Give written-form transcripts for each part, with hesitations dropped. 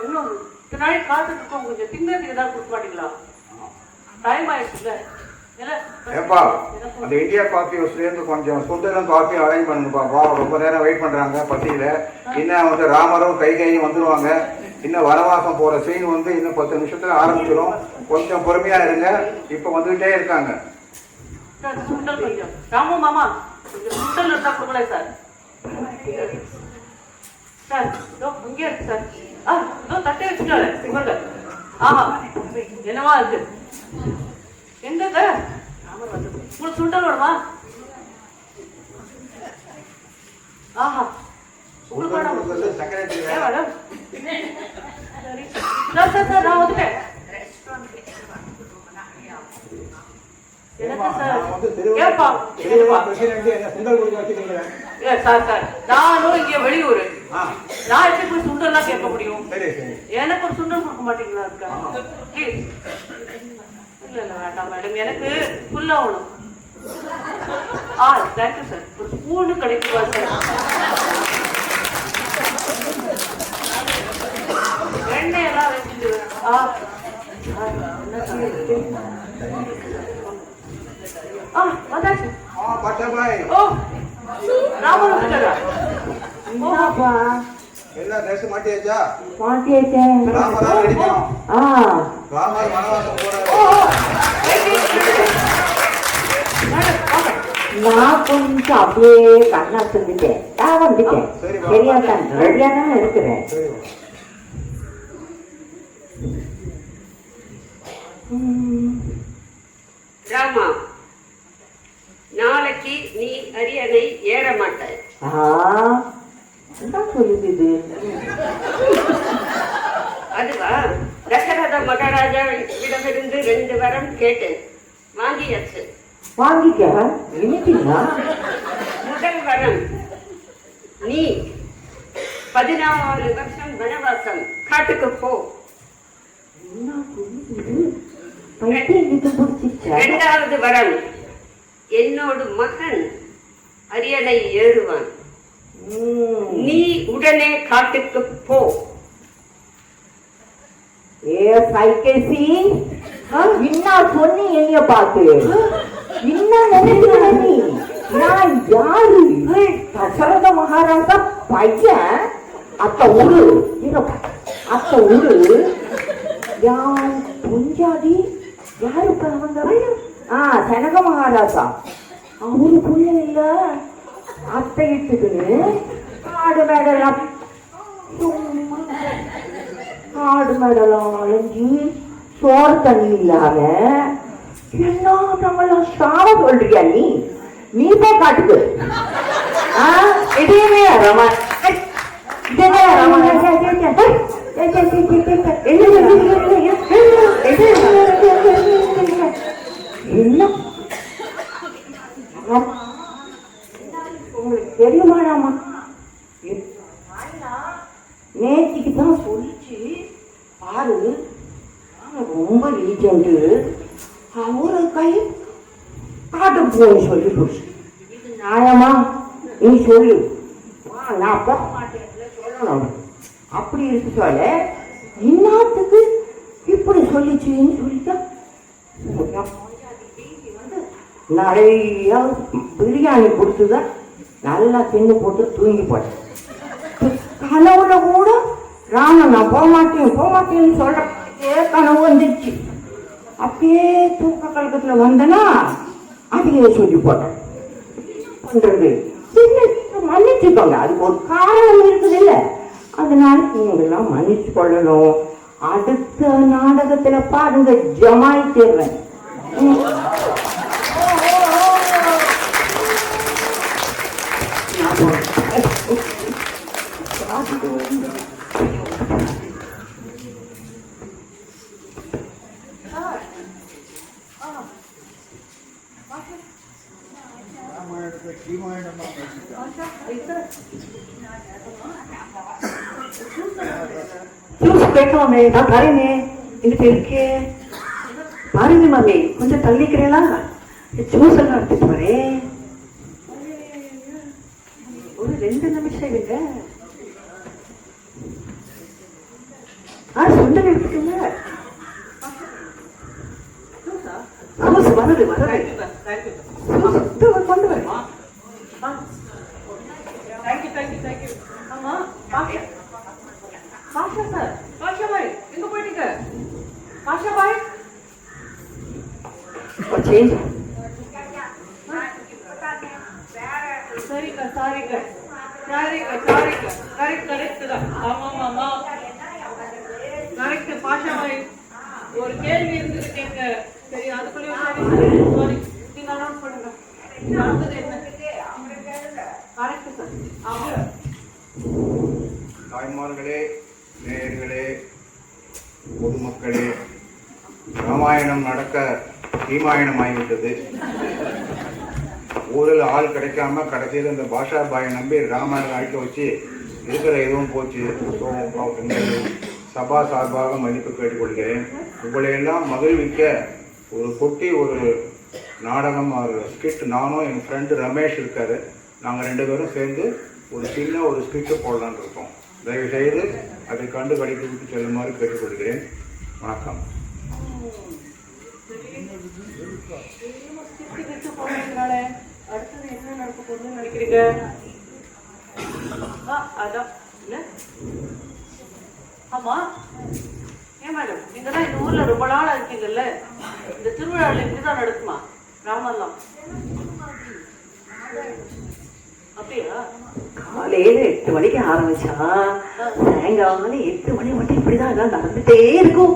இன்னும் பின்னாடி காத்துட்டு இருக்கோம். கொஞ்சம் திங்கிறதுக்கு ஏதாவது கொடுக்க மாட்டீங்களா? டைம் ஆயிடுச்சுல்ல. ஏப்பா அந்த இந்தியா காஃபி ஹவுஸ்லேருந்து கொஞ்சம் சுண்டலும் காஃபி அரேஞ்ச் பண்ணுங்கப்பா. ரொம்ப நேரம் வெயிட் பண்ணுறாங்க பட்டியில். இன்னும் வந்து ராமரும் கைகையும் வந்துடுவாங்க. இன்னும் வனவாசம் போகிற சீன் வந்து இன்னும் 10 நிமிஷத்துல ஆரம்பிச்சிடும். கொஞ்சம் பொறுமையாக இருங்க. இப்போ வந்துகிட்டே இருக்காங்க. ராமு மாமா கொஞ்சம் சுண்டல் இருந்தால் கொடுக்கல சார். சார் இங்கே இருக்கு சார். தட்டை வச்சுட்டாரு. ஆமா என்னவா இருக்கு? எங்க உங்களுக்கு சுண்டல் வேணுமா? ஆஹா உங்களுக்கு மேடம் சார் நான் வந்துட்டேன். நானும் இங்க வெளியூர். நான் எப்படி போய் சுண்டல்லாம் கேட்க முடியும்? எனக்கு ஒரு சுண்டல் கொடுக்க மாட்டீங்களா? இருக்கா இல்ல இல்ல வேண்டாம் மேடம், எனக்கு ஃபுல்லா வேணும். Thank you sir. ஒரு ஸ்பூனு கிடைக்குமா சார்? எண்ணெயெல்லாம் வச்சுட்டு வந்தாச்சு. ராமன் வந்துட்டாரா? எல்லாம் ட்ரெஸ் மாட்டியாச்சா? மாட்டியாச்சேன். ராமரா ரெடிக்கணும். ராமர் வனவாசம் போறாரு. நான் கொஞ்சம் அப்படியே கண்ணா சொல்லிட்டேன். நான் வந்துட்டேன். சரியா தான் ரெடியா தான் இருக்கிறேன். ராமா, நாளைக்கு நீ அரியணை ஏற மாட்டாய். சொல்லுது அதுவா? தசரத மகாராஜாவிடமிருந்து 2 வரம் கேட்டேன், வாங்கியாச்சு. வாங்கிக்க நினைக்கிறீங்களா? முதல் வரம், நீ 14 வருஷம் வனவாசம் காட்டுக்கு போ. இரண்டாவது வரம், என்னோடு மகன் அரியணை ஏறுவான், நீ உடனே காட்டுக்கு போ. என்ன சொன்னி என்னைய பார்த்து என்ன நினைக்கிற நீ? நான் யாரு? தசரத மகாராஜா பையன். அத்த ஊரு யான் புஞ்சாதி. யாருப்பா அவங்க? சனக மகாராஜா. அவரு புள்ள இல்ல அத்தை இட்டுக்குன்னு ஆடு மேடலாம் அலைஞ்சி சோறு தண்ணி இல்லாம என்ன நம்மளாம் சாவ சொல்றியா நீ? நீ போய் காட்டுக்கு. இதே ரமன் உங்களுக்கு தெரியுமாடாமா? நேற்றுக்கு தான் சொல்லிச்சு பாரு. ரொம்ப ரீசெண்டு அவரு கை காட்டு போய் சொல்லி போச்சு. இது நியாயமா? நீ சொல்லு. நான் போக மாட்டேன் சொல்லணும். அப்படி இருக்கு சொல்ல இன்னத்துக்கு இப்படி சொல்லிச்சுன்னு சொல்லிட்டா நிறைய பிரியாணி கொடுத்துதான் நல்லா தின்னு போட்டு தூங்கி போட்டேன். கனவுல கூட ராமன் நான் போகமாட்டேன்னு சொல்ற கனவு வந்துடுச்சு. அப்படியே தூக்க கழகத்துல வந்தனா அதையே சொல்லி போட்டேன். பண்றது மன்னிச்சுக்கோங்க, அதுக்கு ஒரு காரணம் இருக்குது இல்ல, அதனால நீங்கெல்லாம் மன்னிச்சு கொள்ளணும். அடுத்த நாடகத்துல பாருங்க ஜமாயித்தேன். பேசலாமே, நான் தரேனே, எங்கிட்ட இருக்கே பாருங்க மாமி, கொஞ்சம் தள்ளிக்கிறேங்களா? ஜூஸ் எல்லாம் எடுத்துட்டு வரேன். ஒரு 2 நிமிஷம் இருங்க. கொஞ்சம் இருக்குல்ல சூஸ் வருது வருது கொண்டு வரேன். ஆமா பாஷா பாஷா சார் பாஷா பாய் எங்க போயிட்டீங்க பாஷா பாய் சேஞ்ச் சரிங்க சாரிங்க சாரிங்க சாரிங்க கரெக்ட் கரெக்ட் தான் ஆமா கரெக்ட் பாஷா பாய் ஒரு கேள்வி இருந்தது கேட்க சரி அதுக்குள்ளேயும் சாரி நீங்க அனௌன்ஸ் பண்ணுங்க அடுத்தது என்ன கரெக்ட் சார் ஆமா தாய்மார்களே, நேயர்களே, பொதுமக்களே, ராமாயணம் நடக்க தீமாயணம் ஆகிவிட்டது. ஊரில் ஆள் கிடைக்காம கடைசியில் இந்த பாஷா பாயை நம்பி ராமாயணம் அழைக்க வச்சு இருக்கிற எதுவும் போச்சு. ஸோ உங்கள் சபா சார்பாக மதிப்பு கேட்டுக்கொள்கிறேன். உங்களையெல்லாம் மகிழ்விக்க ஒரு கொட்டி ஒரு நாடகம் ஒரு ஸ்கிட் நானும் என் ஃப்ரெண்டு ரமேஷ் இருக்காரு, நாங்கள் 2 பேரும் சேர்ந்து ஒரு சின்ன ஒரு ஸ்கிட்டு போடலான்னு இருக்கோம். தயவு செய்து அதை கண்டு கடித்து விட்டு செல்லுமாறு கேட்டுக்கொள்கிறேன். வணக்கம். அடுத்தது என்ன நடக்க போகுதுன்னு நினைக்கிறீங்க? அதான் இல்ல ஆமா ஏன் மேடம் நீங்கதான் இந்த ஊர்ல ரொம்ப நாளா இருக்கீங்கல்ல, இந்த திருவிழாவில் இப்படிதான் நடக்குமா ராமெல்லாம்? அப்படியா? காலையில 8 மணிக்கு ஆரம்பிச்சா சாயங்காலம் 8 மணி மட்டும் இப்படிதான் எல்லாம் நடந்துட்டே இருக்கும்.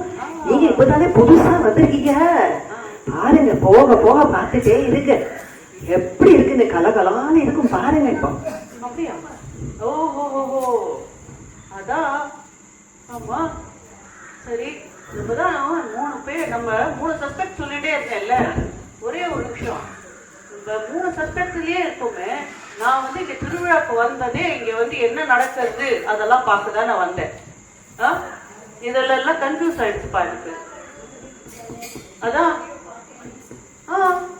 நீங்க இப்பதானே புதுசா வந்திருக்கீங்க, பாருங்க போக போக பார்த்துட்டே இருக்கு எப்படி இருக்கு, இந்த கலகலான்னு இருக்கும் பாருங்க. இப்போ அப்படியா? ஓஹோ அதான் ஆமா சரி. நம்மதான் 3 பேர் நம்ம 3 சஸ்பெக்ட் சொல்லிட்டே இருக்கேன்ல, ஒரே ஒரு நிமிஷம். நம்ம 3 சஸ்பெக்ட்லயே இருக்கோமே, நான் வந்து இங்க திருவிழாக்கு வந்ததே இங்க வந்து என்ன நடக்கிறது அதெல்லாம் பார்க்கதான் நான் வந்தேன். இதெல்லாம் எல்லாம் கன்ஃபியூஸ் ஆயிடுச்சுப்பா எனக்கு. அதான்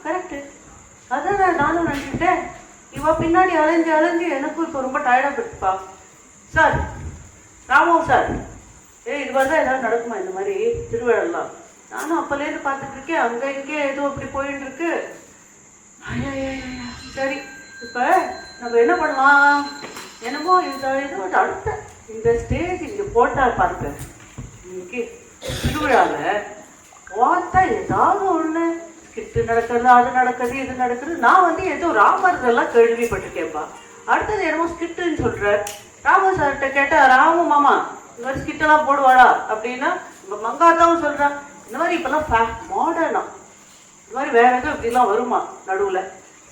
கரெக்ட். அதான் நானும் நினைச்சுட்டேன். இவ பின்னாடி அலைஞ்சு எனக்கும் இப்போ ரொம்ப டயர்டா போச்சுப்பா. சார் ராமோ சார், இது மாதிரிதான் ஏதாவது நடக்குமா இந்த மாதிரி திருவிழாலாம்? நானும் அப்பலேருந்து பார்த்துட்டு இருக்கேன், அங்க இங்கே ஏதோ அப்படி போயிட்டு இருக்கு. சரி இப்ப நம்ம என்ன பண்ணலாம், என்னமோ இந்த இது அடுத்த இந்த ஸ்டேஜ் இங்க போட்டா பாருங்க, இன்னைக்கு திருவிழால பார்த்தா ஏதாவது ஒண்ணு கிட்டு நடக்கிறது, அது நடக்குது, இது நடக்குது. நான் வந்து ஏதோ ராமர்லாம் கேள்விப்பட்டிருக்கேன்ப்பா. அடுத்தது என்னமோ ஸ்கிட்டுன்னு சொல்ற. ராம சார்கிட்ட கேட்டா, ராமு மாமா இந்த மாதிரி ஸ்கிட்டெல்லாம் போடுவாடா அப்படின்னா, நம்ம மங்காத்தாவும் சொல்றா இந்த மாதிரி இப்பெல்லாம் மாடர்னா இந்த மாதிரி வேற எதுவும் இப்படிலாம் வருமா நடுவுல.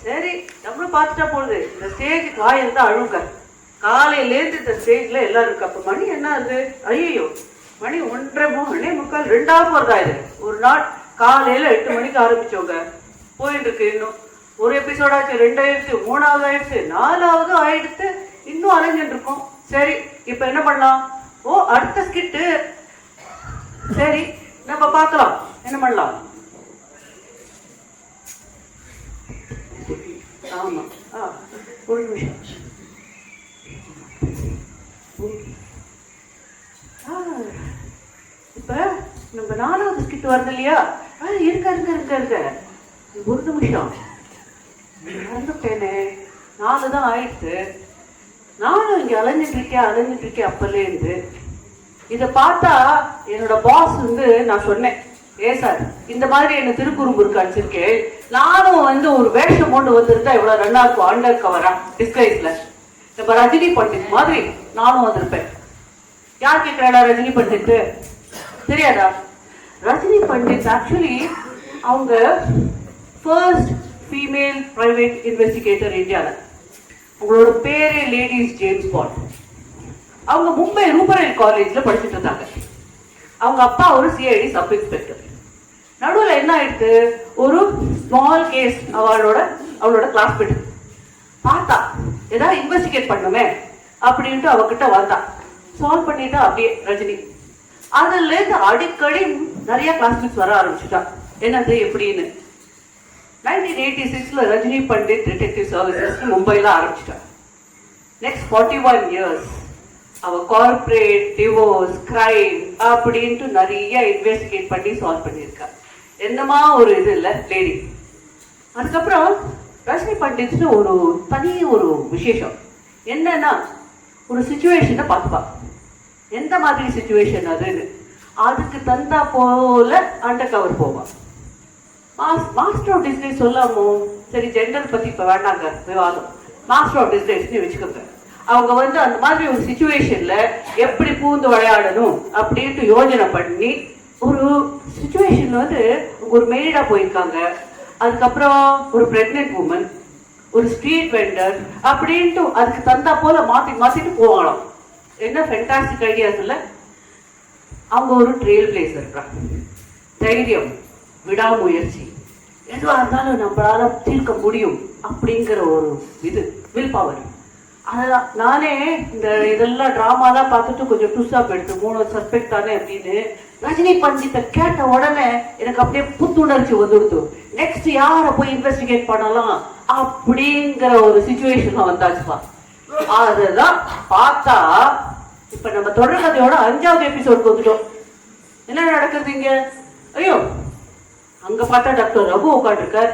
சரி நம்மளும் பார்த்துட்டா போகுது, இந்த ஸ்டேஜுக்கு வாயிருந்தா அழுங்க. காலையிலேருந்து இந்த ஸ்டேஜ்ல எல்லாரும் இருக்கு. அப்ப மணி என்ன ஆகுது? ஐயோ மணி 1:45 2 போறதா இது. ஒரு நாள் காலையில 8 மணிக்கு ஆரம்பிச்சவங்க போயிட்டு இருக்கு. இன்னும் ஒரு எபிசோட் ஆச்சு, 2 ஆயிடுச்சு, 3ஆவது ஆயிடுச்சு, 4ஆவது ஆயிடுச்சு, இன்னும் அலைஞ்சிட்டு இருக்கோம். சரி இப்ப என்ன பண்ணலாம்? அடுத்த ஸ்கிட்டு. சரி நம்ம பார்க்கலாம் என்ன பண்ணலாம். ஆமா ஒரு நிமிஷம். இப்ப நம்ம 4வது ஸ்கிட் வருது இல்லையா? இருக்க ஒரு நிமிஷம் மறந்துட்டேனே. 4 தான் ஆயிடுச்சு. நானும் இங்க அலைஞ்சிட்டு இருக்கேன் அப்பலேருந்து. இதை பார்த்தா என்னோட பாஸ் வந்து நான் சொன்னேன், சார் இந்த மாதிரி என்ன திருக்குறும்புருக்கு அடிச்சிருக்கேன், நானும் வந்து ஒரு வேஷம் கொண்டு வந்திருந்தா இவ்வளவு ரன்னா இருக்கும், அண்டர் கவரா டிஸ்கைஸ்ல. இப்ப ரஜினி பண்டிட் மாதிரி நானும் வந்திருப்பேன். யார் கேட்கிறாடா ரஜினி பண்டிட் தெரியாதா? ரஜினி பண்டிட் ஆக்சுவலி அவங்க ஃபர்ஸ்ட் ஃபீமேல் பிரைவேட் இன்வெஸ்டிகேட்டர் இந்தியாவில். அவங்களோட பேரே லேடிஸ் ஜேம்ஸ் பாண்ட். அவங்க மும்பை ரூபரல் காலேஜ்ல படிச்சுட்டு இருந்தாங்க. அவங்க அப்பா ஒரு சிஐடி சப் இன்ஸ்பெக்டர். நடுவில் என்ன ஆயிடுச்சு, ஒரு ஸ்மால் கேஸ் அவளோட கிளாஸ்மேட் பார்த்தா ஏதாவது இன்வெஸ்டிகேட் பண்ணுமே அப்படின்ட்டு அவகிட்ட வந்தா. சால்வ் பண்ணிட்டா அப்படியே ரஜினி. அதுல இருந்து அடிக்கடி நிறைய கிளாஸ்மேட்ஸ் வர ஆரம்பிச்சுட்டா, என்னது எப்படின்னு. 1986 ரஜினி பண்டிட் டிடெக்டிவ் சர்வீசஸ் மும்பைல ஆரம்பிச்சிட்டா. நெக்ஸ்ட் 41 years அவ கார்பரேட், டிவோர்ஸ், கிரைம், அப்படின்ட்டு நிறைய இன்வெஸ்டிகேட் பண்ணி சால்வ் பண்ணியிருக்கா. என்னமா ஒரு இது இல்லை லேடி. அதுக்கப்புறம் ரஜினி பண்டிட்னு ஒரு விசேஷம் என்னன்னா, ஒரு சுச்சுவேஷனை பார்த்துப்பா. எந்த மாதிரி சுச்சுவேஷன் அதுன்னு அதுக்கு தந்தா போல அண்டர் கவர் போவான். மாஸ்டர் ஆஃப் டிஸ்கிரேஸ் சொல்லாமோ, சரி ஜெண்டர் பத்தி இப்ப வேண்டாங்க விவாதம், மாஸ்டர் ஆஃப் டிஸ்கிரேஸ் வச்சுக்கோங்க. அவங்க அந்த மாதிரி ஒரு சுச்சுவேஷன்ல எப்படி பூந்து விளையாடணும் அப்படின்ட்டு யோஜனை பண்ணி ஒரு சுச்சுவேஷன்ல ஒரு மெய்டா போயிருக்காங்க. அதுக்கப்புறம் ஒரு பிரெக்னென்ட் உமன், ஒரு ஸ்ட்ரீட் வெண்டர் அப்படின்ட்டு அதுக்கு தந்தா போல மாத்திட்டு போவாங்களாம். என்ன ஃபென்டாஸ்டிக் ஐடியாஸ் இல்ல. அவங்க ஒரு ட்ரெயில் பிளேஸ் இருக்காங்க. தைரியம், விடாமுயற்சி, எதுவாக இருந்தாலும் நம்மளால தீர்க்க முடியும் அப்படிங்கிற ஒரு இது வில் பவர். அதெல்லாம் நானே இதெல்லாம் டிராமாலாம் பார்த்துட்டு கொஞ்சம் டுஸ்ஸாப் எடுத்து 3 சஸ்பெக்ட் தானே அப்படின்னு ரஜினி பண்டித்தை கேட்ட உடனே எனக்கு அப்படியே புத்துணர்ச்சி வந்துடுது. நெக்ஸ்ட் யாரை போய் இன்வெஸ்டிகேட் பண்ணலாம் அப்படிங்கிற ஒரு சிச்சுவேஷன் வந்தாச்சுப்பா. அதுதான் பார்த்தா இப்ப நம்ம தொடர் கதையோட 5வது எபிசோடுக்கு வந்துட்டோம். என்ன நடக்குது இங்க? ஐயோ, அங்க பார்த்தா டாக்டர் ரகு உட்காந்துருக்கார்.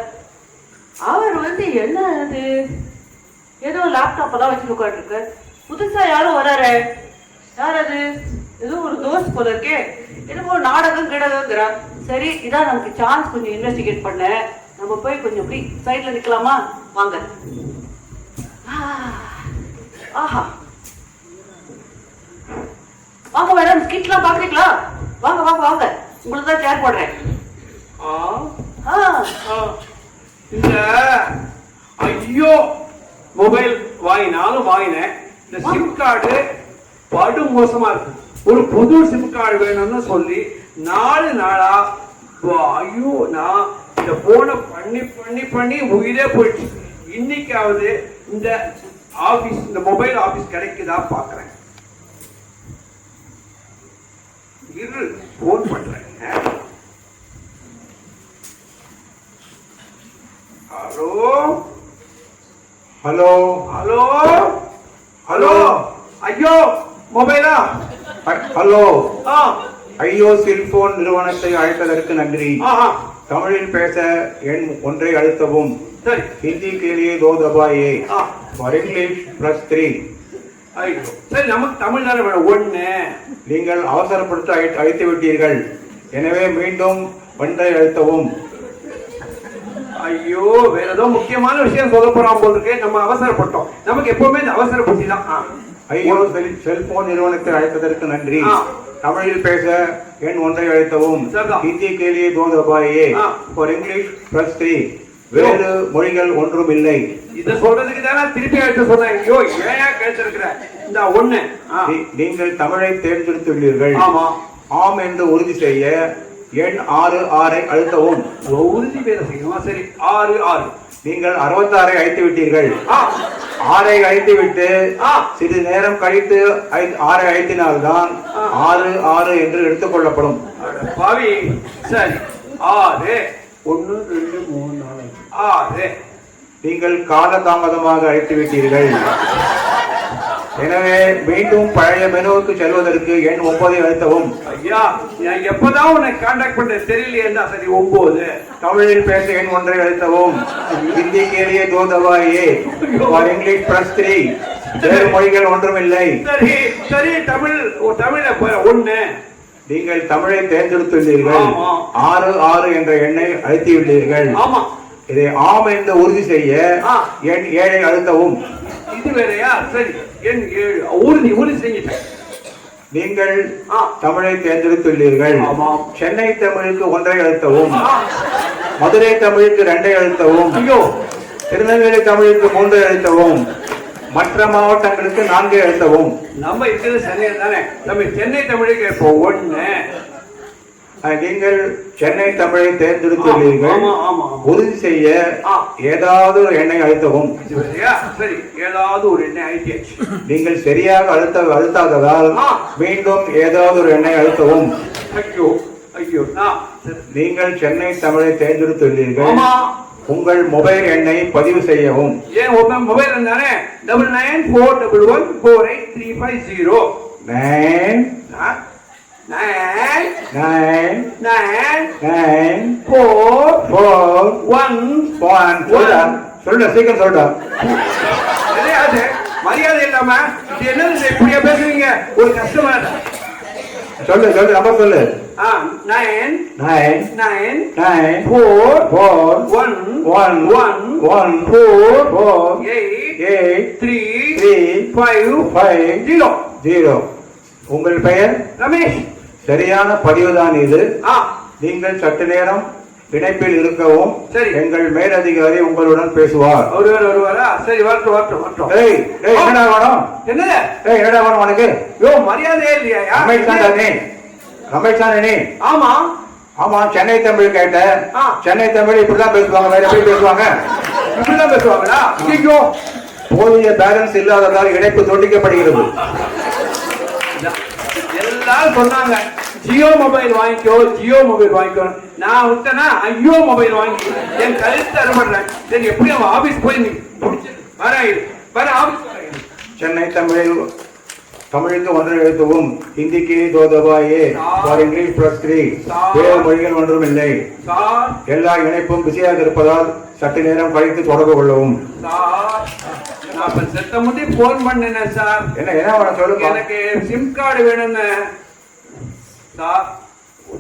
அவர் என்ன அது ஏதோ லேப்டாப் எல்லாம் வச்சுட்டு உட்காந்துருக்கார். புதுசா யாரும் வராரு. யார் அது? ஏதோ ஒரு தோஸ்த் போல இருக்கே. என்னமோ நாடகம் கிடக்குங்கிறார். சரி, இதான் நமக்கு சான்ஸ் கொஞ்சம் இன்வெஸ்டிகேட் பண்ண. நம்ம போய் கொஞ்சம் இப்படி சைட்ல நிக்கலாமா? வாங்க. ஆஹா, வாங்க மேடம், ஸ்கிட்லாம் பாக்குறீங்களா? வாங்க வாங்க வாங்க, உங்களுக்கு தான் சேர் போடுறேன். இந்த ஐயோ மொபைல் வாங்கினேன். இந்த சிம் கார்டு படு மோசமா இருக்கு. ஒரு புது சிம் கார்டு வேணும்னு சொல்லி 4 நாளா ஐயோ நான் இந்த போனை பண்ணி பண்ணி பண்ணி உயிரே போயிடுச்சு. இன்னைக்காவது இந்த ஆபீஸ், இந்த மொபைல் ஆபீஸ் கிடைக்குதா பாக்குறேன். இரு, போன் பண்றேன். ஹலோ ஹலோ ஹலோ ஹலோ, ஐயோ மொபைலா? ஹலோ, ஐயோ செல்போன் நிறுவனத்தை அழைத்ததற்கு நன்றி. தமிழில் பேச எண் 1 அழுத்தவும். சரி, हिंदी के लिए 2 दबाइए और इंग्लिश +3. ஐயோ சரி, நமக்கு தமிழ் தானே வேணும். 1. நீங்கள் அவசரப்படுத்த அழைத்து விட்டீர்கள். எனவே மீண்டும் 1 அழுத்தவும். ஐயோ, வேற ஏதோ முக்கியமான விஷயம் சொல்ல போறான் போல இருக்கு. நம்ம அவசரப்பட்டோம். நமக்கு எப்பவுமே இந்த அவசர புத்தி தான். ஐயோ செல்போன் நிறுவனத்தை அழைத்ததற்கு நன்றி. தமிழில் பேச எண் 1 அழுத்தவும். ஹிந்தி के लिए 2 दबाइए और इंग्लिश +3. வேறு மொழிகள் ஒன்றும் இல்லை. இத சொல்றதுக்கு தானே திருப்பி அழைத்து சொன்னேன். ஐயோ, ஏன் கேட்டிருக்கிற? இந்த 1. நீங்கள் தமிழை தேர்ந்தெடுத்துள்ளீர்கள். ஆமா. ஆம் என்று உறுதி செய்ய எண் 6 அழுத்தவும். உறுதி வேலை செய்யணுமா? சரி, 6. நீங்கள் 66 அழைத்து விட்டீர்கள். 6 அழைத்து விட்டு சிறிது நேரம் கழித்து 6 அழைத்தினால்தான் 6 என்று எடுத்துக் கொள்ளப்படும். பாவி, சரி, 6. 1 2 3 4 6. நீங்கள் காலதாமதமாக அழைத்து விட்டீர்கள். எனவே மீண்டும் பழைய மெனுவுக்கு செல்வதற்கு எண் 9 அழுத்தவும். ஐயா, நான் எப்பதான் உன்னை கான்டாக்ட் பண்றது தெரியலையா? சரி, 9. தமிழில் பேச எண் 1 அழுத்தவும். ஹிந்தி के लिए 2 दबाइए और इंग्लिश +3. வேறு மொழிகள் ஒன்றுமில்லை. சரி சரி, தமிழ 1. நீங்கள் தமிழை தேர்ந்தெடுத்துள்ளீர்கள். 6 என்ற எண்ணை அழுத்தியுள்ளீர்கள். ஆமா. இதை ஆம் என்று உறுதி செய்ய எண் 7 அழுத்தவும். இது வேறையா? சரி, எண் 7 உறுதி செஞ்சிட்டேன். நீங்கள் தமிழை தேர்ந்தெடுத்துள்ளீர்கள். சென்னை தமிழுக்கு 1 அழுத்தவும். மதுரை தமிழுக்கு 2 அழுத்தவும். ஐயோ, திருநெல்வேலி தமிழுக்கு 3 அழுத்தவும். மற்ற மாவட்டங்களுக்கு 4 அழுத்தவும். நம்ம இருக்கிறது சென்னை தானே. நம்ம சென்னை தமிழுக்கு இப்போ 1. நீங்கள் சென்னை தமிழை தேர்ந்தெடுத்துள்ளீர்கள். உறுதி செய்ய ஏதாவது ஒரு எண்ணை அழுத்தவும். சரி, ஏதாவது ஒரு எண்ணை அழுத்தியாச்சு. நீங்கள் சரியாக அழுத்தாததால் மீண்டும் ஏதாவது ஒரு எண்ணை அழுத்தவும். ஐயோ ஐயோ, நீங்கள் சென்னை தமிழை தேர்ந்தெடுத்துள்ளீர்கள். உங்கள் மொபைல் எண்ணை பதிவு செய்யவும். ஏன் மொபைல் தானே? 9941148350. 9 9 9 9 9 4 4 1 1 சொல்லுடா சீக்கிரம் சொல்லுடா. எதையாவது மரியாதை இல்லாம இது என்னது இப்படியா பேசுவீங்க ஒரு கஸ்டமர்? சொல்லு நம்பர் சொல்லு. 9 9 9 9 4 4 1 1 1 1 4 4 8 8 3 3 5 5 0. 0. உங்கள் பெயர்? ரமேஷ். சரியான பதிவுதான் இது. ஆ நீங்கள் சற்று நேரம் இணைப்பில் இருக்கவும். சரி. எங்கள் மேலதிகாரி உங்களுடன் பேசுவார். வருவாரா? சரி வரட்டும். ஏய் என்னடா வேணும்? என்னது? என்னடா வேணும் உனக்கு? யோ மரியாதையே இல்லையா? ரமேஷ் தானே? ரமேஷ் தானே? ஆமா ஆமா, சென்னை தமிழ் கேட்டேன். ஆ. சென்னை தமிழ் இப்படிதான் பேசுவாங்க, வேற எப்படி பேசுவாங்க? இப்படிதான் பேசுவாங்களா? ஐயோ போதிய பேலன்ஸ் இல்லாததால் இணைப்பு துண்டிக்கப்படுகிறது. எல்லாரும் சொன்னாங்க ஜியோ மொபைல் வாங்கிக்கோ. நான் விட்டனா ஐயோ மொபைல் வாங்கி என் கருத்து அறுபடுறேன். சரி எப்படி அவன் ஆபீஸ் போய் நீ வர ஆபீஸ். சென்னை தமிழுக்கு ஒன்று எழுத்தவும், ஹிந்திக்கு दो दबाइए और इंग्लिश +3. வேறு மொழிகள் ஒன்றும் இல்லை. சார் எல்லா இணைப்பும் பிஸியாக இருப்பதால் சற்று நேரம் கழித்து தொடர்பு கொள்ளவும். நான் இப்ப செத்த முடி போன் பண்ணேன் சார். என்ன வேணும் சொல்லுங்க. எனக்கு சிம் கார்டு வேணும்னு சார்.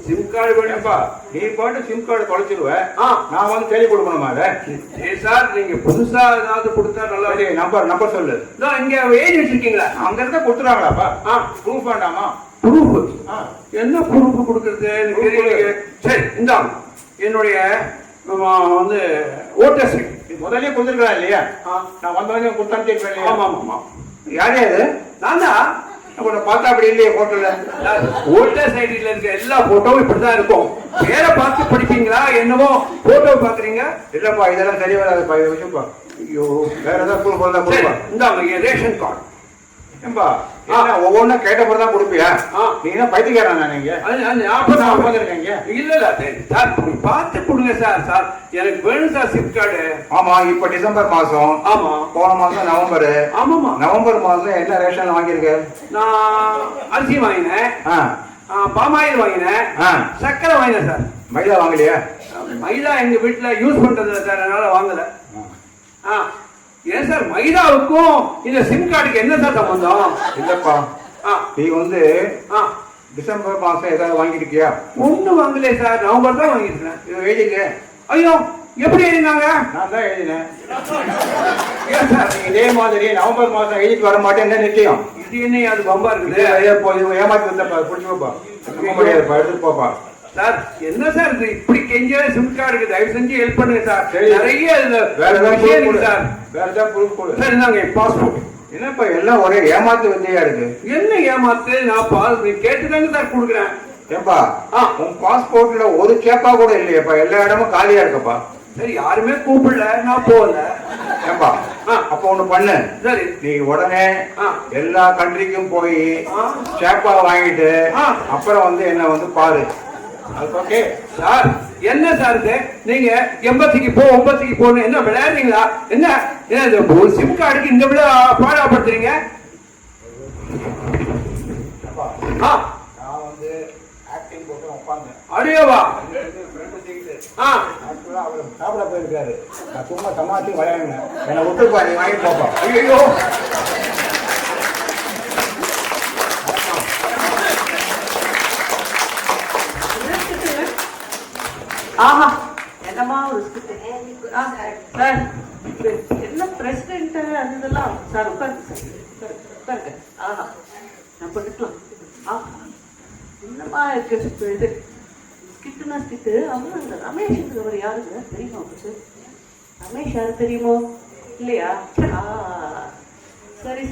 சிம் கார்டு வேணும்பா. நீ பாட்டு சிம் கார்டு தொலைச்சிருவ. ஆ. நான் வந்து தேடி கொடுக்கணுமா அதை? சார் நீங்க புதுசா ஏதாவது கொடுத்தா நல்லா. சரி, நம்பர் சொல்லு. இங்க எழுதி வச்சிருக்கீங்களா? அங்க இருந்தா கொடுத்துறாங்களாப்பா? ப்ரூஃப் வேண்டாமா? ப்ரூஃப் என்ன ப்ரூஃப் கொடுக்கறது எனக்கு தெரியலையே. சரி இந்தாங்க என்னுடைய வந்து ஓட்டர் சீட். முதல்ல கொடுத்துருக்கா இல்லையா? நான் வந்தவங்க கொடுத்தான்னு. ஆமா யாரே அது? நான் தான். உன்னை பார்த்தா அப்படி இல்லையே போட்டோல. ஓட்டர் சைடில் இருக்க எல்லா போட்டோவும் இப்படிதான் இருக்கும். பேர பார்த்து படிப்பீங்களா என்னவோ போட்டோ பாக்குறீங்க? இல்லப்பா, இதெல்லாம் சரி வராதுப்பா. இதை வச்சுப்பா. ஐயோ, வேற ஏதாவது ப்ரூஃப் இருந்தா கொடுப்பா. இந்தாங்க ரேஷன் கார்டு. ஏன்பா ஒவ்வொன்னா கேட்ட பிறகு தான் கொடுப்பியா? நீங்க பைத்தியக்காரனா? நீங்க இல்ல சார் பார்த்து கொடுங்க சார். எனக்கு வேணும் சார் சிம் கார்டு. ஆமா, இப்ப டிசம்பர் மாசம். ஆமா, போன மாசம் நவம்பர். ஆமாமா, நவம்பர் மாசம் என்ன ரேஷன் வாங்கியிருக்க? நான் அரிசி வாங்கினேன், பாமாயில் வாங்கினேன், சக்கரை வாங்கினேன் சார். மைதா வாங்கலையா? மைதா எங்க வீட்டுல யூஸ் பண்றது இல்லை சார், அதனால வாங்கல. ஏன் சார் மைதாவுக்கும் இந்த சிம் கார்டுக்கு என்ன சார் சம்பந்தம்? இல்லப்பா, நீ வந்து டிசம்பர் மாசம் ஏதாவது வாங்கிருக்கியா? ஒண்ணு வாங்கலையே சார், நவம்பர் தான் வாங்கிருக்கேன். இது எழுதிக்க. ஐயோ எப்படி எழுதினாங்க? நான் தான் எழுதினேன். ஏன் சார் நீங்க இதே மாதிரி நவம்பர் மாசம் எழுதிட்டு வர மாட்டேன்னு நிச்சயம்? இது என்ன அது பம்பா இருக்குது? ஏமாத்தி வந்தப்பா, பிடிச்சுப்பா. முடியாதுப்பா, எடுத்துட்டு போப்பா. சார் என்ன சார் இது இப்படி கெஞ்ச சிம் கார்டுக்கு தயவு செஞ்சு ஹெல்ப் பண்ணுங்க சார். நிறைய வேற ஏதாவது சார். வேற ஏதாவது ப்ரூஃப் கொடு சார். இந்தாங்க பாஸ்போர்ட். என்னப்பா எல்லாம் ஒரே ஏமாத்து வந்தியா இருக்கு? என்ன ஏமாத்து? நான் கேட்டுதாங்க சார் கொடுக்குறேன். ஏப்பா உன் பாஸ்போர்ட்ல ஒரு சேப்பா கூட இல்லையப்பா, எல்லா இடமும் காலியா இருக்கப்பா. சரி யாருமே கூப்பிடல, நான் போகல. ஏப்பா அப்ப ஒண்ணு பண்ணு. சரி நீ உடனே எல்லா கண்ட்ரிக்கும் போய் சேப்பா வாங்கிட்டு அப்புறம் வந்து என்ன வந்து பாரு. Okay sir. என்ன சார் இது நீங்க எம்பசிக்கு போன்னு என்ன விளையாடுறீங்களா? என்ன ஒரு சிம் கார்டுக்கு இந்த விட பாடாப்படுத்துறீங்க? நான் வந்து ஆக்டிங் போட்டு உட்கார்ந்தேன். அடியோவா? அவர் சாப்பிட போயிருக்காரு. நான் சும்மா சமாளிச்சு விளையாடுனேன். என்னை விட்டுப்பா, நீ வாங்கி போப்பா. ஐயோ ஆஹா என்னமா ஒரு சார், என்ன பிரசிடென்ட் அது இதெல்லாம் சார் உட்காருங்க. ஆஹா நான் பண்ணிக்கலாம். என்னமா இருக்கு இது ஸ்கிட்டுனா ஸ்கிட்டு. அவங்க அந்த ரமேஷ்ங்கிறவர் யாருங்க தெரியுமா உங்களுக்கு? ரமேஷ் யாரு தெரியுமோ? இல்லையா? சரி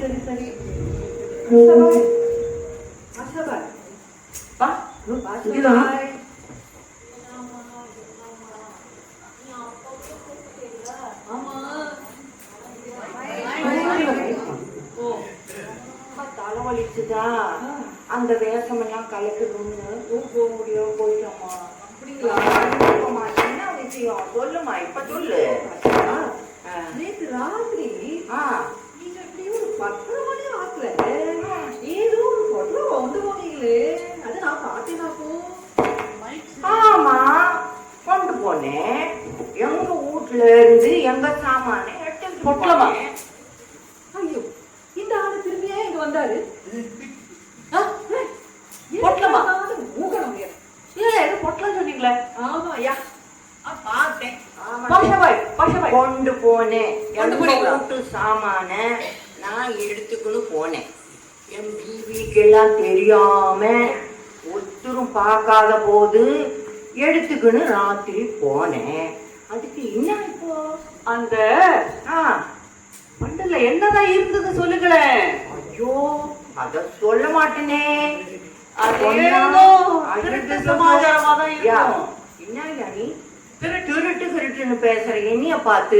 தலைவலிச்சுதா, அந்த வேஷம் எல்லாம் கலக்குதுன்னு போக முடியும். போயிட்டோமா? என்ன விஷயம் சொல்லுமா, இப்ப சொல்லு. நேற்று ராத்திரி நீங்க எப்படியும் ஒரு 10 மணி ஆகல, ஏதோ ஒரு பொருள் வந்து போனீங்களே, அது நான் வீட்டுல இருந்து எங்க சாமான எடுத்து பொட்டலமா? போனேன். ஐயோ, இந்த ஆளு திரும்பியே இங்க வந்தாரு. ஆ? பொட்டலமா? மூகணும் இல்ல ஏதோ பொட்டலம் சொன்னீங்களே. ஆமா ஐயா பார்த்தேன். பாஷாபாய், பாஷாபாய். கொண்டு போனேன். கொண்டு எங்க போனீங்களா? வீட்டு சாமான நான் எடுத்துக்கின்னு போனேன். என் பிவிக்கெல்லாம் தெரியாம ஒருத்தரும் பார்க்காத போது எடுத்துக்கின்னு ராத்திரி போனேன். அதுக்கு என்ன இப்போ? அந்த ஆ, பண்டல்ல என்னதான் இருந்தது சொல்லுங்களேன். ஐயோ அத சொல்ல மாட்டேனே. அது சொன்னா ஏதோ அது திருட்டு இது சமாச்சாரமா தான் யா, இருக்கும். என்ன நீ திருட்டுன்னு பேசுற என்னைய பார்த்து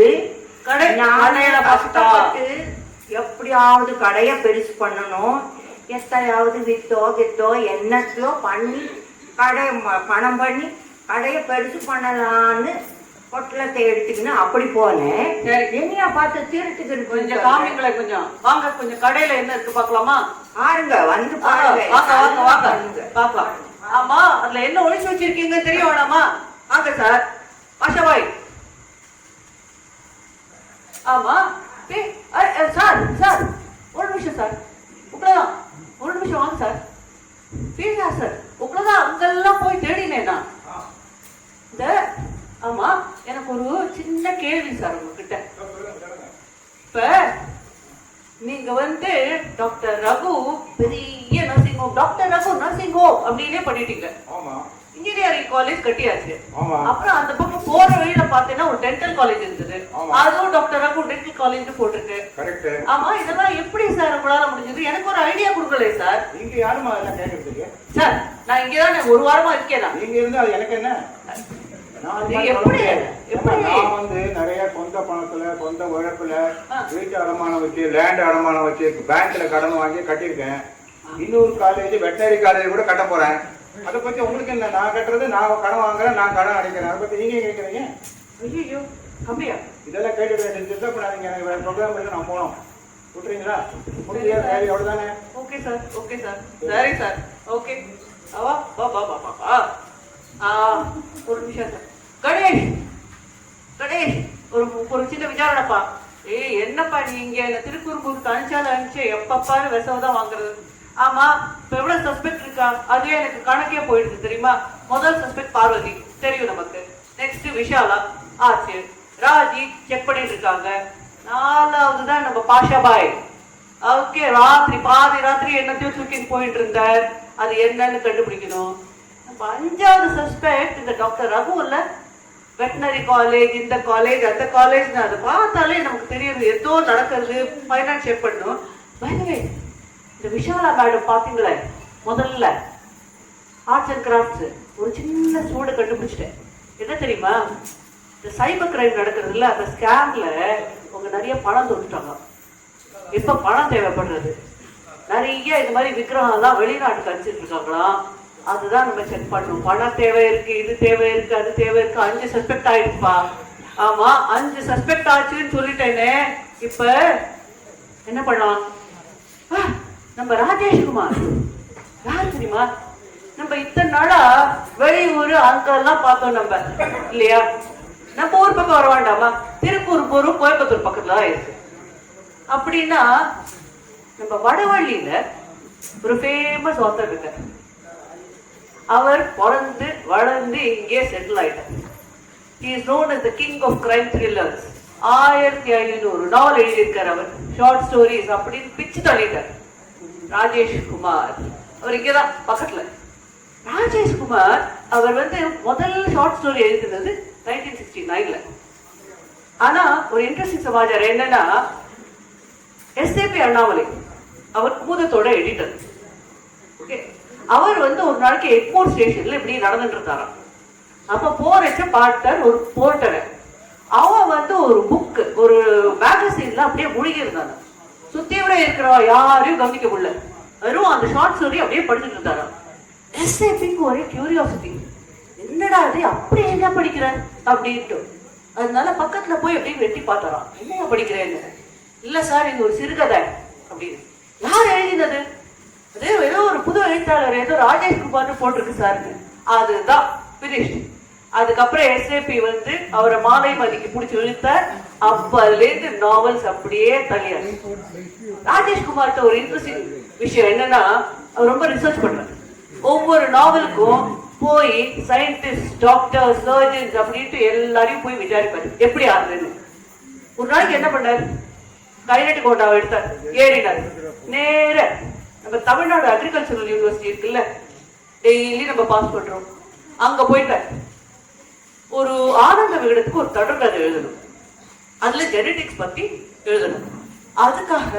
கடை- நான் கடையில பார்த்தா. கஷ்டப்பட்டு எப்படியாவது கடைய பெருசு பண்ணணும், எத்தையாவது வித்தோ என்னத்தையோ பண்ணி கடை பணம் பண்ணி கடையை பெருசு பண்ணலான்னு பொட்டலத்தை எடுத்துக்கின்னு அப்படி போனேன். சரி. என்னையா பார்த்து திருட்டுக்கு கொஞ்சம் காமிங்களே, கொஞ்சம் வாங்க, கொஞ்சம் கடையில என்ன இருக்கு பாக்கலாமா? பாருங்க, வந்து வாங்க பாருங்க. வாங்க வாங்க பாருங்க. பாக்கலாம். ஆமா, அதுல என்ன ஒழிச்சு வச்சிருக்கீங்க தெரியும் வேணாமா? வாங்க சார், பாஷாபாய். ஆமா, சார் சார் ஒரு நிமிஷம் சார், உங்களதான் ஒரு நிமிஷம் வாங்க சார். பீடா சார், உங்களதான் அங்கெல்லாம் போய் தேடினேனா இந்த. ஆமா, எனக்கு ஒரு சின்ன கேள்வி சார் உங்ககிட்ட. இப்ப நீங்க வந்து டாக்டர் ரகு பெரிய nursing home, doctor Raghu nursing home அப்படின்னே பண்ணிட்டீங்க. ஆமா இன்ஜினியரிங் காலேஜ் கட்டியாச்சு. ஆமா. அப்புறம் அந்த பக்கம் போற வழியில பாத்தீங்கன்னா ஒரு டென்டல் காலேஜ் இருந்தது. ஆமா. அதுவும் டாக்டர் ரகு டென்டல் காலேஜ் போட்டிருக்கு. கரெக்ட். ஆமா, இதெல்லாம் எப்படி சார் உங்களால முடிஞ்சது? எனக்கு ஒரு ஐடியா கொடுக்கல சார். நீங்க யாருமா அதெல்லாம் கேட்கறதுக்கு? சார், நான் இங்கதான் ஒரு வாரமா இருக்கேன். நீங்க இருந்தா அது எனக்கு என்ன? நான் நீங்க அது எப்படி- மாதிரி எப்படி? நான் வந்து நிறைய சொந்த பணத்துல சொந்த உழைப்புல ஆ. வீட்டு அடமானம் வச்சு லேண்ட் அடமானம் வச்சு பேங்க்ல கடன் வாங்கி கட்டியிருக்கேன். இன்னொரு காலேஜ் வெட்டனரி காலேஜ் கூட கட்ட போறேன். அதை பத்தி உங்களுக்கு என்ன? நான் கட்டுறது, நான் கடன் வாங்குறேன், நான் கடன் அடைக்கிறேன். அதை பத்தி நீங்க கேட்கறீங்க? ஐயோ, அப்படியா? இதெல்லாம் கேட்டுட்டு டிஸ்டர்ப் பண்ணாதீங்க. எனக்கு வேற ப்ரோக்ராம் இருக்கு, நான் போகணும். விட்டுறீங்களா? முடியாது, வேலை அவ்வளவுதானே. ஓகே சார், ஓகே சார், சரி சார், ஓகே. வா வா வா வா வா வா. ஒரு நிமிஷம் சார். கணேஷ், கணேஷ், ஒரு சின்ன விசாரணப்பா. என்னப்பா நீங்க என்ன திருக்குறும்பூருக்கு அனுப்பிச்சு எப்பப்பாரு விசவதான் வாங்குறது. ஆமா, இப்ப எவ்வளவு சஸ்பெக்ட் இருக்கா? அதுவே எனக்கு கணக்கே போயிடுது தெரியுமா? முதல் சஸ்பெக்ட் பார்வதி, தெரியும் நமக்கு. நெக்ஸ்ட் விஷாலா ஆச்சு. ராஜி செக் பண்ணிட்டு இருக்காங்க. நாலாவது தான் நம்ம பாஷாபாய். ஓகே, பாதி ராத்திரி என்னத்தையும் தூக்கிட்டு போயிட்டு இருந்தார். அது என்னன்னு கண்டுபிடிக்கணும். நம்ம அஞ்சாவது சஸ்பெக்ட் இந்த டாக்டர் ரகு இல்ல, வெட்டினரி காலேஜ், இந்த காலேஜ், அந்த காலேஜ். அதை பார்த்தாலே நமக்கு தெரியுது ஏதோ நடக்கிறது. ஃபைனான்ஸ் செக் பண்ணணும். இந்த விஷாலா மேடம் பாத்தீங்களே, முதல்ல ஆர்ட்ஸ் அண்ட் கிராஃப்ட்ஸ் ஒரு சின்ன சூடு கண்டுபிடிச்சிட்டேன். என்ன தெரியுமா? இந்த சைபர் கிரைம் நடக்கிறது இல்ல, அந்த ஸ்கேம்ல அவங்க நிறைய பணம் தொட்டுட்டாங்க. இப்ப பணம் தேவைப்படுறது. நிறைய இந்த மாதிரி விக்கிரகம் எல்லாம் வெளிநாட்டுக்கு அனுப்பிச்சிட்டு இருக்காங்களாம். அதுதான் நம்ம செக் பண்ணணும். பணம் தேவை இருக்கு, இது தேவை இருக்கு, அது தேவை இருக்கு. 5 சஸ்பெக்ட் ஆயிடுப்பா. ஆமா, 5 சஸ்பெக்ட் ஆச்சுன்னு சொல்லிட்டேனே. இப்ப என்ன பண்ணலாம்? நம்ம ராஜேஷ்குமார் யார் தெரியுமா? நம்ம இத்தனை நாளா வெளியூர் அங்கெல்லாம் பார்த்தோம் நம்ம இல்லையா? நம்ம ஊர் பக்கம் வர வேண்டாமா? திருப்பூர் போரும் கோயம்புத்தூர் பக்கத்துல தான் இருக்கு. அப்படின்னா நம்ம வடவள்ளியில ஒரு ஃபேமஸ் ஆத்தர் இருக்கார். அவர் பிறந்து வளர்ந்து இங்கே செட்டில் ஆயிட்டார். He is known as the king of crime thrillers. 1500 நாவல் எழுதியிருக்கார் அவர். ஷார்ட் ஸ்டோரிஸ் அப்படின்னு பிச்சு தள்ளிட்டார். ராஜேஷ்குமார் அவர் இங்கதான் பக்கத்துல. ராஜேஷ்குமார் அவர் வந்து முதல் ஷார்ட் ஸ்டோரி எழுதினது 1969ல. ஆனா ஒரு இன்ட்ரெஸ்டிங் சமாச்சாரம் என்னன்னா, எஸ்ஏபி அண்ணாமலை அவர் பூதத்தோட எடிட்டர். ஓகே, அவர் வந்து ஒரு நாளைக்கு எக்மோர் ஸ்டேஷன்ல இப்படி நடந்துட்டு இருந்தாராம். அப்ப போறச்ச பார்த்தார் ஒரு போர்ட்டரை. அவன் வந்து ஒரு புக், ஒரு மேகசின்ல அப்படியே முழுகி இருந்தாங்க. சுத்தியோட இருக்கிறவா யாரையும் கவனிக்க முடியல. வெறும் அந்த ஷார்ட் ஸ்டோரி அப்படியே படிச்சுட்டு இருந்தாராம். எஸ்ஏபிக்கு ஒரே கியூரியாசிட்டி, என்னடா அது அப்படி என்ன படிக்கிற அப்படின்ட்டு. அதனால பக்கத்துல போய் அப்படியே வெட்டி பார்த்தாராம். என்ன படிக்கிறேன்னு. இல்ல சார், இது ஒரு சிறுகதை அப்படின்னு. யார் எழுதினது? அதே ஏதோ ஒரு புது எழுத்தாளர், ஏதோ ராஜேஷ்குமார்னு போட்டிருக்கு சார். அதுதான் பினிஷ். அதுக்கப்புறம் எஸ்ஏபி வந்து அவரை மாலை மதிக்கு பிடிச்சி இழுத்த. அப்பல இருந்து நாவல்ஸ் அப்படியே தள்ளியாரு. ராஜேஷ்குமார்ட்ட ஒரு இன்ட்ரெஸ்டிங் விஷயம் என்னன்னா, அவர் ரொம்ப ரிசர்ச் பண்றாரு. ஒவ்வொரு நாவலுக்கும் போய் சயின்டிஸ்ட், டாக்டர், சர்ஜன்ஸ் அப்படின்ட்டு எல்லாரையும் போய் விசாரிப்பாரு எப்படி ஆகுதுன்னு. ஒரு நாளைக்கு என்ன பண்ணாரு, கைநட்டு கோட்டாவை எடுத்தார், ஏறினார். நேர நம்ம தமிழ்நாடு அக்ரிகல்ச்சரல் யூனிவர்சிட்டி இருக்குல்ல, டெய்லி நம்ம பாஸ் பண்றோம், அங்க போயிட்டார். ஒரு ஆனந்த விகடத்துக்கு ஒரு தொடர்கதை எழுதணும், அதுல ஜெனடிக்ஸ் பத்தி எழுதணும். அதுக்காக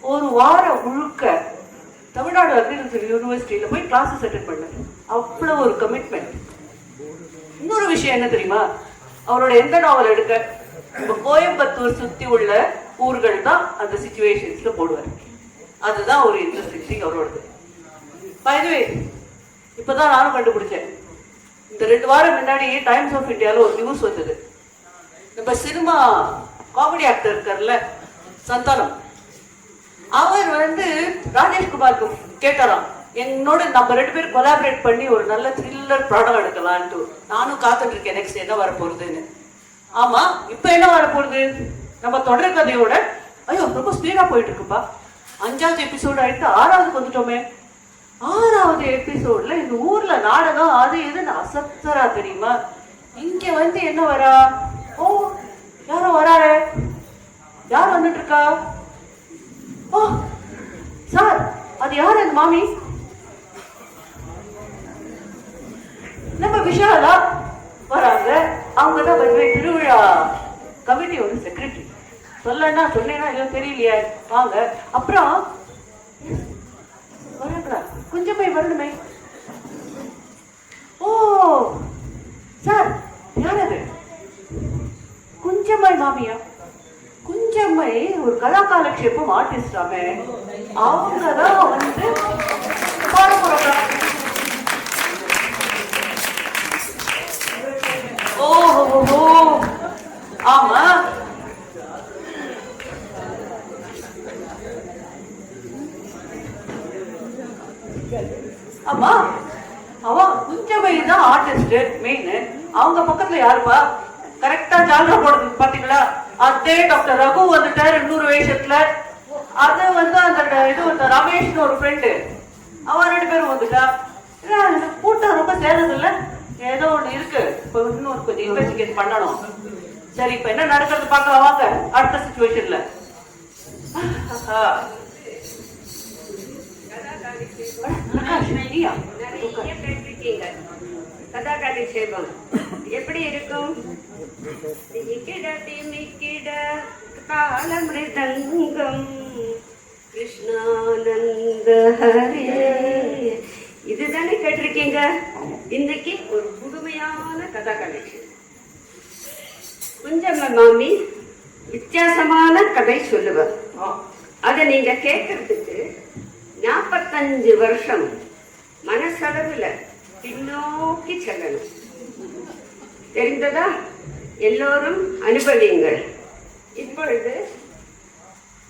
ஒரு வாரம் முழுக்க தமிழ்நாடு அக்ரிகல்ச்சர் யூனிவர்சிட்டியில போய் கிளாஸஸ் அட்டெண்ட் பண்ணாரு. அவ்வளவு ஒரு கமிட்மெண்ட். இன்னொரு விஷயம் என்ன தெரியுமா, அவரோட எந்த நாவல் எடுக்க கோயம்புத்தூர் சுத்தி உள்ள ஊர்கள் தான் அந்த சிச்சுவேஷன்ஸ்ல போடுவார். அதுதான் ஒரு இன்ட்ரெஸ்டிங் திங் அவரோடது. பை தி வே, இப்பதான் நானும் கண்டுபிடிச்சேன். இந்த 2 வாரம் முன்னாடி டைம்ஸ் ஆஃப் இந்தியால ஒரு நியூஸ் வந்தது. நம்ம சினிமா காமெடி ஆக்டர் இருக்கார்ல சந்தானம், அவர் வந்து ராஜேஷ்குமாருக்கு கேட்டாராம், என்னோட நம்ம 2 பேரும் கொலாபரேட் பண்ணி ஒரு நல்ல த்ரில்லர் படம் எடுக்கலான்ட்டு. நானும் காத்துட்டு இருக்கேன் நெக்ஸ்ட் என்ன வர போறதுன்னு. ஆமா, இப்ப என்ன வர போறது, நம்ம தொடர் கதையோட ஐயோ ரொம்ப ஸ்பீடா போயிட்டு இருக்குப்பா. 5வது எபிசோடு ஆயிட்டு 6வதுக்கு வந்துட்டோமே. 6வது எபிசோட்ல இந்த ஊர்ல நாடகம் அது இதுன்னு அசத்தரா தெரியுமா. இங்க வந்து என்ன வரா, ஓ யாரோ வராரு, யார் வந்துட்டு இருக்கா, ஓ சார் அது யாரு, அந்த மாமி நம்ம விஷாலா வராங்க. அவங்கதான் திருவிழா கமிட்டியோட செக்ரட்டரி. சொல்லனா சொன்னேன்னா எதுவும் தெரியலையே, வாங்க. அப்புறம் வரக்கூடா கொஞ்சம் போய் வரணுமே. ஓ சார் யார் அது, குஞ்சம்மை மாமியா. குஞ்சம்மை ஒரு கலாகாலட்சேபம் ஆர்டிஸ்டாமே, அவங்கதான் வந்து பாட போறாங்க. ஓஹோ ஆமா, ஆமா அவ குஞ்சமை தான் ஆர்டிஸ்ட் மெயின். அவங்க பக்கத்துல யாருப்பா கரெக்டா ஜால்ரா போடுறது பாத்தீங்களா, அதே டாக்டர் ரகு வந்துட்டாரு இன்னொரு வேஷத்துல. அது வந்து அந்த இது ரமேஷ்னு ஒரு ஃப்ரெண்டு, அவன் 2 பேரும் வந்துட்டா. கூட்டம் ரொம்ப சேருது இல்ல, ஏதோ ஒண்ணு இருக்கு. இப்ப இன்னும் கொஞ்சம் இன்வெஸ்டிகேட் பண்ணணும். சரி இப்ப என்ன நடக்கிறது பார்க்கலாம் வாங்க அடுத்த சிச்சுவேஷன்ல. கதாகாலட்சேபம் எப்படி இருக்கும், காலமிருதங்கம் கிருஷ்ணானந்த ஹரே, இதுதானே கேட்டிருக்கீங்க. இன்னைக்கு ஒரு புதுமையான கதாகாலட்சேபம். குஞ்சம்மை மாமி வித்தியாசமான கதை சொல்லுவார். அதை நீங்க கேட்கறதுக்கு 45 வருஷம் மனசளவுல பின்னோக்கி செல்லணும். தெரிந்ததா? எல்லோரும் அனுபவியுங்கள். இப்பொழுது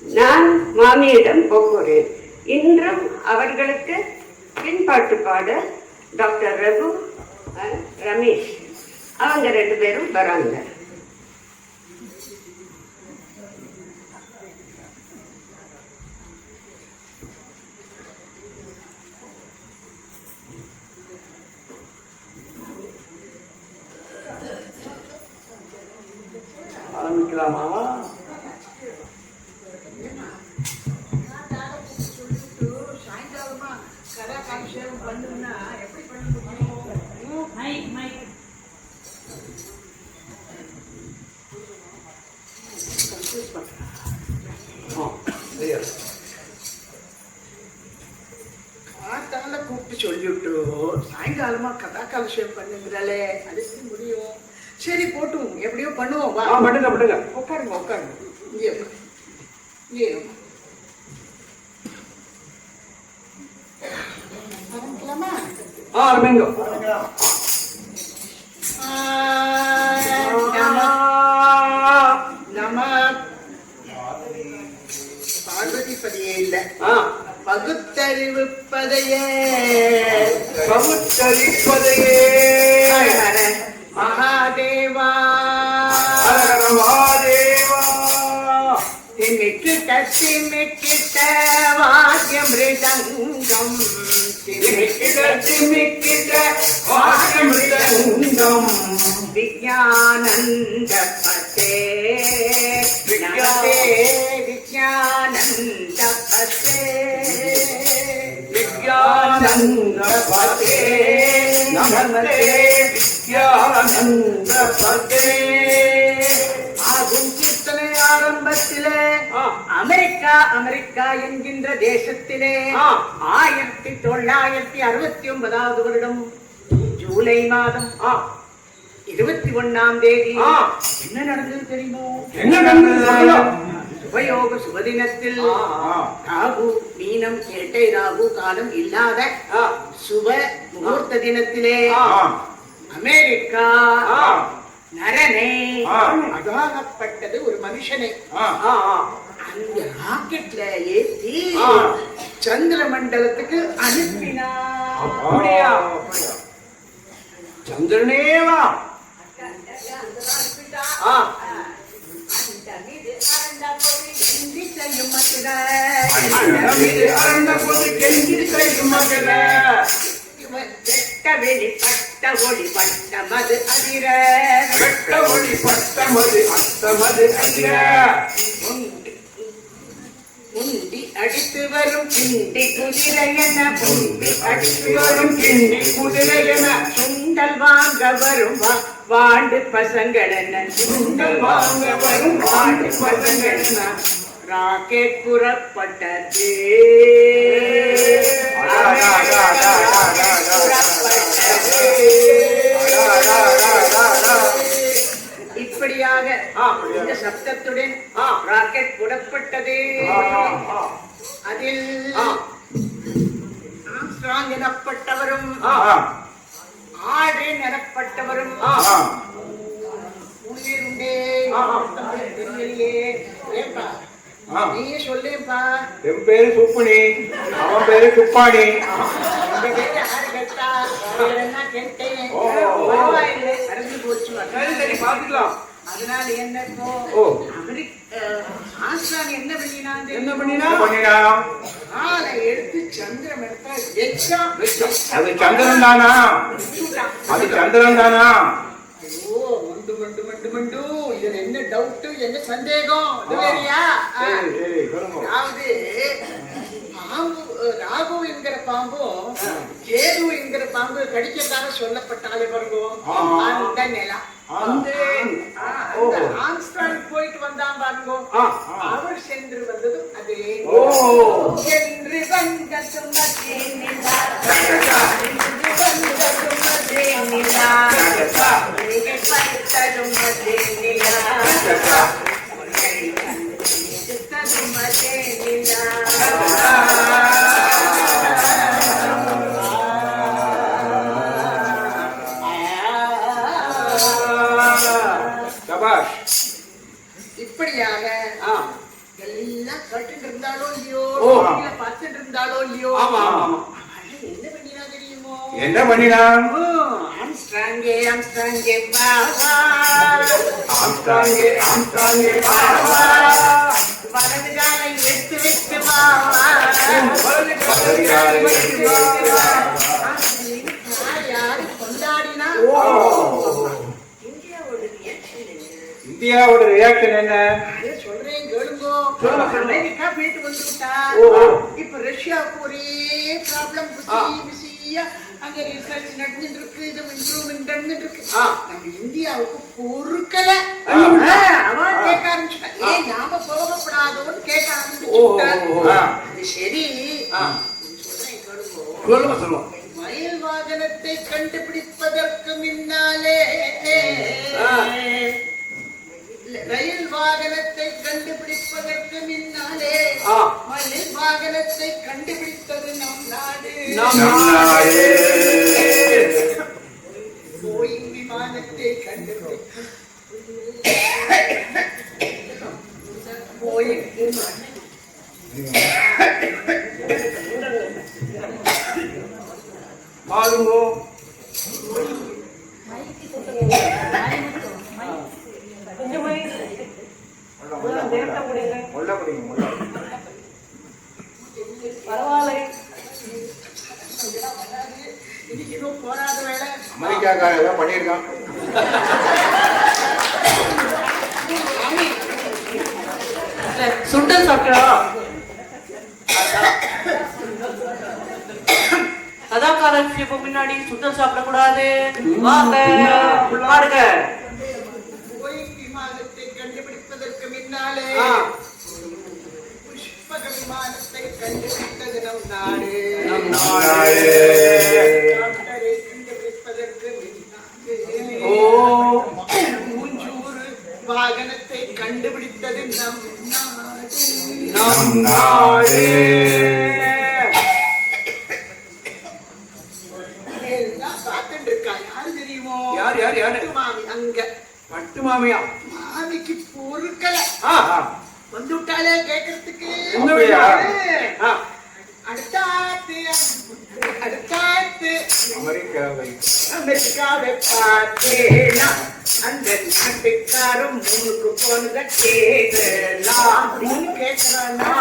நான் மாமியிடம் போகிறேன். இன்றும் அவர்களுக்கு பின்பாட்டு பாட டாக்டர் ரகு, ரமேஷ் அவங்க 2 பேரும் வராங்க. ஆரம்பிக்கலாமா? கூப்பிட்டு சொல்லிவிட்டு சாயங்காலமா கதாகாலட்சேபம் பண்ணுங்கிறாளே, அதுக்கு முடியும். சரி போட்டும், எப்படியோ பண்ணுவோம். பண்ணுங்க பண்ணுங்க. உட்காருங்க உட்காருங்க, இங்கே இங்கே ஆரம்பிக்கலாமா? ஆரம்பிங்க. நம்ம பார்வதி பதியே இல்லை, பகுத்தறிவு பதையே. பகுத்தறிப்பதையே மகாதேவா ஹர மகாதேவா. திமிக்கிட்ட திமிக்கிட்ட வாத்தியம் மிருதங்கம் திமிக்கிட திமிக்கிட வாசமிருதங்கம். விஜயானந்த பதே நமதே விஜயானந்த பதே வித்யானந்த பதே நமதே வித்யானந்த பதே. ஆகும் கீர்த்தனை ஆரம்பத்திலே அமெரிக்கா அமெரிக்கா என்கின்ற தேசத்திலே 1969 வருடம் ஜூலை மாதம் 21ஆம் தேதி என்ன நடந்தது தெரியுமோ? என்ன நடந்தது? சுபயோக சுபதினத்தில் ராகு மீனம் இரட்டை ராகு காலம் இல்லாத சுப முகூர்த்த தினத்திலே அமெரிக்கா நரனை அதாகப்பட்டது ஒரு மனுஷனை அந்த ராக்கெட்ல ஏற்றி சந்திர மண்டலத்துக்கு அனுப்பினார். அப்படியா? சந்திரனேவா? வெளிப்பட்ட ஒளி பட்டமது அதிர வெட்ட ஒளி பட்டமது அத்தமது அதிர முண்டி அடித்து வரும் கிண்டி குதிரை என முண்டி அடித்து வரும் கிண்டி குதிரை என சுண்டல் வாங்க வரும் வாண்டு பசங்கள் என்ன சுண்டல் வாங்க வரும் வாண்டு பசங்கள் என ராக்கெட் புறப்பட்டது இப்படியாக இந்த சப்தத்துடன் ராக்கெட் புறப்பட்டது. அதில் ஆம்ஸ்ட்ராங் எனப்பட்டவரும் ஆல்ட்ரின் எனப்பட்டவரும் உள்ளிருந்தே தெரியலையே. ஏப்பா நீயே சொல்லேப்பா. என் பேரு சுப்புனி, அவன் பேரு சுப்பாணி. உங்க பேரு யாரு கேட்டா? என்ன கேட்டேன். பரவாயில்லை, நடந்து போச்சு. சரி சரி பாத்துக்கலாம். அதனால என்ன இப்போ ஆம்ஸ்ட்ராங் என்ன பண்ணினாங்க? என்ன பண்ணினா? ஆளை எடுத்து சந்திரன் எடுத்தா எச்சம் அது சந்திரன் தானா? அது சந்திரன் தானா? ஓ மண்டு மண்டு மண்டு மண்டு. இதுல என்ன டவுட், என்ன சந்தேகம்? இது வேறியா? சரி சரி சொல்லுங்க. அதாவது பாம்பு ராகு என்கிற பாம்பும் கேது என்கிற பாம்பு கடிக்கிறதாக சொல்லப்பட்டாலே பாருங்க அந்த நிலம். ஆம்ஸ்ட்ராங் போயிட்டு வந்தான் பாருங்க, அவர் சென்று வந்தது அதே. சென்று வந்த சுமதே நிலா, வந்த சுமதே நிலா, படுத்தரும் மதே நிலா, சுமதே நிலா. இப்படியாக எல்லாம் கட்டுட்டு இருந்தாலோ இல்லையோ, பார்த்துட்டு இருந்தாலோ இல்லையோ, என்ன பண்ணினா தெரியுமோ? என்ன பண்ணினா? ஆம்ஸ்ட்ராங்கே ஆம்ஸ்ட்ராங்கே வா வா, ஆம்ஸ்ட்ராங்கே ஆம்ஸ்ட்ராங்கே வா வா, வலது காலை எடுத்து வைத்து வா வா, வலது காலை எடுத்து வைத்து வா. யாரு கொண்டாடினா? இந்தியாவோட ரியாக்ஷன் என்ன? சொல்றேன் கேளுங்கோ. அமெரிக்கா போயிட்டு வந்துட்டா, இப்ப ரஷ்யாவுக்கு ஒரே ப்ராப்ளம். பிஸியா அங்க ரிசர்ச் நடந்துட்டு இருக்கு, இது இம்ப்ரூவ்மெண்ட் நடந்துட்டு இருக்கு. நம்ம இந்தியாவுக்கு பொறுக்கல. அவன் கேட்க ஆரம்பிச்சுட்டா, ஏன் நாம போகப்படாதோன்னு கேட்க ஆரம்பிச்சுட்டா. அது சரி, சொல்றேன் கேளுங்கோ. சொல்லுங்க சொல்லுங்க. மயில் வாகனத்தை கண்டுபிடிப்பதற்கு முன்னாலே ரயில் வாகனத்தை கண்டுபிடிப்பதற்கு முன்னாலே மயில் வாகனத்தை கண்டுபிடித்தது நம் நாடு. போயிங் விமானத்தை கண்டுபிடித்தது போயிங் பாருங்கோ. சேர்த்த முடியல. முள்ள பிடிங்க முள்ள. பரவாயில்ல. இன்னைக்கு இன்னும் போராத வேலை. அமெரிக்காக்காரன் ஏதோ பண்ணியிருக்கான். சுண்டல் சாப்பிட்டா அதான் காலட்சேபம் முன்னாடி சுண்டல் சாப்பிடக்கூடாது. வாங்க பாருங்க. போய் விமானத்தை கண்டுபிடிப்பதற்கு முன்னாலே புஷ்பக விமானத்தை கண்டுபிடித்தது நம் நாடு. டாக்டரை கண்டுபிடிப்பதற்கு முன்னாலே மூஞ்சூறு வாகனத்தை கண்டுபிடித்தது நம் நாடு. எல்லாம் பார்த்துட்டு இருக்கா. யாரு தெரியுமோ? யார் யார் யாரு? மாமி அங்க. பட்டு மாமியா? மாமிக்கு பொறுக்கல. ஆ, ஆ. வந்துட்டாலே கேட்கறதுக்கு. என்ன வேலையா? ஆ. அடுத்தாத்து அடுத்தாத்து அமெரிக்காவை அமெரிக்காவை பார்த்தேனா அந்த நாட்டுக்காரும் மூணுக்கு போனத கேட்கலாம். கேட்கறானா?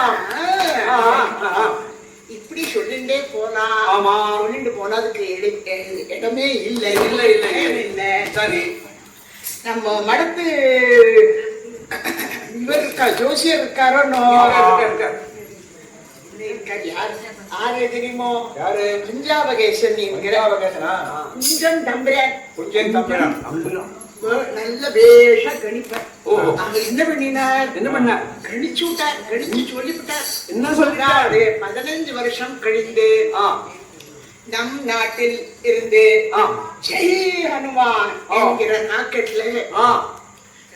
இப்படி சொல்லிண்டே போலாம். ஆமா. சொல்லிட்டு போனதுக்கு இடமே இல்லை. இல்ல இல்ல இல்ல. சரி. நம்ம மடத்து இவர் இருக்கா, ஜோசியர் இருக்காரோ? யாரு தெரியுமோ? யாரு? குஞ்சாவகேசன் குஞ்சம் தம்புரன். குஞ்சன் தம்பிரான். நல்ல வேஷ கணிப்பர். ஓஹோ. அவர் என்ன பண்ணினார்? என்ன பண்ண? கணிச்சு விட்டார். கணிச்சு சொல்லிவிட்டார். என்ன சொல்றாரு? 15 வருஷம் கழிந்து ஆ, நம் நாட்டில் இருந்து ஆ, ஜெய் ஹனுமான் என்கிற ராக்கெட்ல ஆ.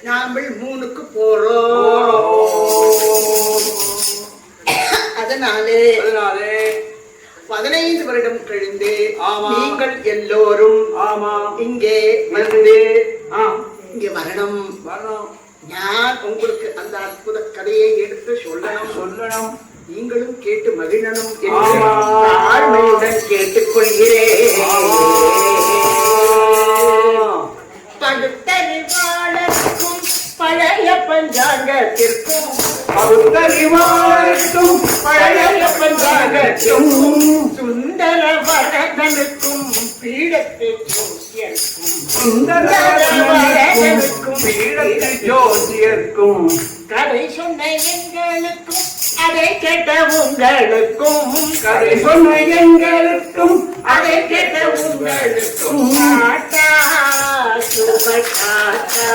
நாமல் 3க்கு போறோம். அதனாலே 15 வருடம் கழிந்து ஆமா. நீங்கள் எல்லோரும் ஆமா. இங்கே வந்து ஆ, இங்கே வரணும். வரணும். நான் உங்களுக்கு அந்த அற்புத கதையை எடுத்து சொல்லணும். நீங்களும் கேட்டு மகிழணும் என்று ஆமா. தாழ்மையுடன் கேட்டுக்கொள்கிறேன். பகுத்தறிவாளருக்கும் பழைய பஞ்சாங்கத்திற்கும் பழைய பஞ்சாங்கத்திற்கும் சுந்தர வரதனுக்கும் பீடத்தை ஜோசியர்க்கும் கதை சொன்ன எங்களுக்கும் அதை கேட்ட உங்களுக்கும் கதை சொன்ன எங்களுக்கும் அதை கேட்ட உங்களுக்கும் டாடா சுப டாடா.